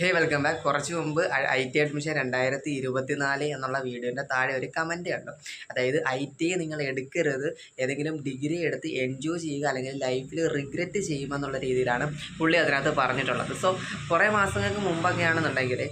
ഹേ welcome back. കുറച്ച് മുമ്പ് IT admission 2024 എന്നുള്ള വീഡിയോൻ്റെ താഴെ ഒരു കമൻറ്റ് കണ്ടു. അതായത് IT നിങ്ങൾ എടുക്കരുത്, ഏതെങ്കിലും ഡിഗ്രി എടുത്ത് എൻജോയ് ചെയ്യുക, അല്ലെങ്കിൽ ലൈഫിൽ റിഗ്രറ്റ് ചെയ്യുമെന്നുള്ള രീതിയിലാണ് പുള്ളി അതിനകത്ത് പറഞ്ഞിട്ടുള്ളത്. സോ കുറേ മാസങ്ങൾക്ക് മുമ്പൊക്കെയാണെന്നുണ്ടെങ്കിൽ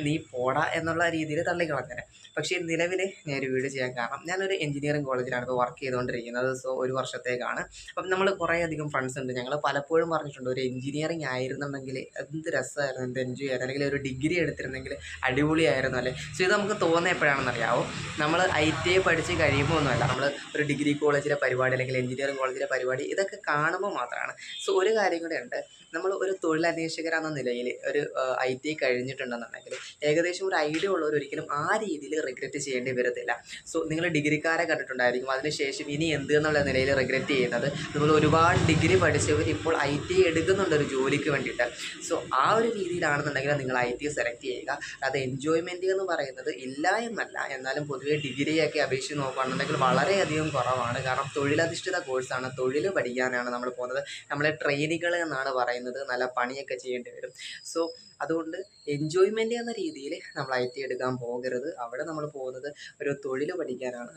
നീ പോടാ എന്നുള്ള രീതിയിൽ തള്ളിക്കളഞ്ഞേനെ. പക്ഷേ നിലവിൽ ഞാൻ ഒരു വീഡിയോ ചെയ്യാൻ കാരണം, ഞാനൊരു എഞ്ചിനീയറിംഗ് കോളേജിലാണ് ഇപ്പോൾ വർക്ക് ചെയ്തുകൊണ്ടിരിക്കുന്നത്. സോ ഒരു വർഷത്തേക്കാണ്. അപ്പം നമ്മൾ കുറേയധികം ഫ്രണ്ട്സ് ഉണ്ട്. ഞങ്ങൾ പലപ്പോഴും പറഞ്ഞിട്ടുണ്ട്, ഒരു എഞ്ചിനീയറിംഗ് ആയിരുന്നുണ്ടെങ്കിൽ എന്ത് രസമായിരുന്നു, എന്ത് എൻജോയ് ചെയ്യാൻ, അല്ലെങ്കിൽ ഒരു ഡിഗ്രി എടുത്തിരുന്നെങ്കിൽ അടിപൊളിയായിരുന്നു അല്ലേ. സോ ഇത് നമുക്ക് തോന്നുന്നത് എപ്പോഴാണെന്നറിയാമോ, നമ്മൾ IT പഠിച്ച് കഴിയുമ്പോൾ ഒന്നുമല്ല, നമ്മൾ ഒരു ഡിഗ്രി കോളേജിലെ പരിപാടി അല്ലെങ്കിൽ എഞ്ചിനീയറിംഗ് കോളേജിലെ പരിപാടി ഇതൊക്കെ കാണുമ്പോൾ മാത്രമാണ്. സോ ഒരു കാര്യം കൂടെ ഉണ്ട്, നമ്മൾ ഒരു തൊഴിലന്വേഷകരെന്ന നിലയിൽ ഒരു IT കഴിഞ്ഞിട്ടുണ്ടെന്നുണ്ടെങ്കിൽ ഏകദേശം ഒരു ഐഡിയ ഉള്ളവർ ഒരിക്കലും ആ രീതിയിൽ റിഗ്രറ്റ് ചെയ്യേണ്ടി വരത്തില്ല. സോ നിങ്ങൾ ഡിഗ്രിക്കാരെ കണ്ടിട്ടുണ്ടായിരിക്കും, അതിനുശേഷം ഇനി എന്ത് എന്നുള്ള നിലയിൽ റിഗ്രറ്റ് ചെയ്യുന്നത്. അതുപോലെ ഒരുപാട് ഡിഗ്രി പഠിച്ചവർ ഇപ്പോൾ IT എടുക്കുന്നുണ്ട് ഒരു ജോലിക്ക് വേണ്ടിയിട്ട്. സോ ആ ഒരു രീതിയിലാണെന്നുണ്ടെങ്കിൽ നിങ്ങൾ IT സെലക്ട് ചെയ്യുക. അത് എൻജോയ്മെൻറ്റ് എന്ന് പറയുന്നത് ഇല്ല എന്നല്ല, എന്നാലും പൊതുവേ ഡിഗ്രിയൊക്കെ അപേക്ഷിച്ച് നോക്കുകയാണെന്നുണ്ടെങ്കിൽ വളരെയധികം കുറവാണ്. കാരണം തൊഴിലധിഷ്ഠിത കോഴ്സാണ്, തൊഴിൽ പഠിക്കാനാണ് നമ്മൾ പോകുന്നത്. നമ്മളെ ട്രെയിനികൾ എന്നാണ് പറയുന്നത്, നല്ല പണിയൊക്കെ ചെയ്യേണ്ടി വരും. സോ അതുകൊണ്ട് എൻജോയ്മെൻറ്റ് എന്ന രീതിയിൽ നമ്മൾ IT എടുക്കാൻ പോകരുത്. അവിടെ നമ്മൾ പോകുന്നത് ഒരു തൊഴിൽ പഠിക്കാനാണ്.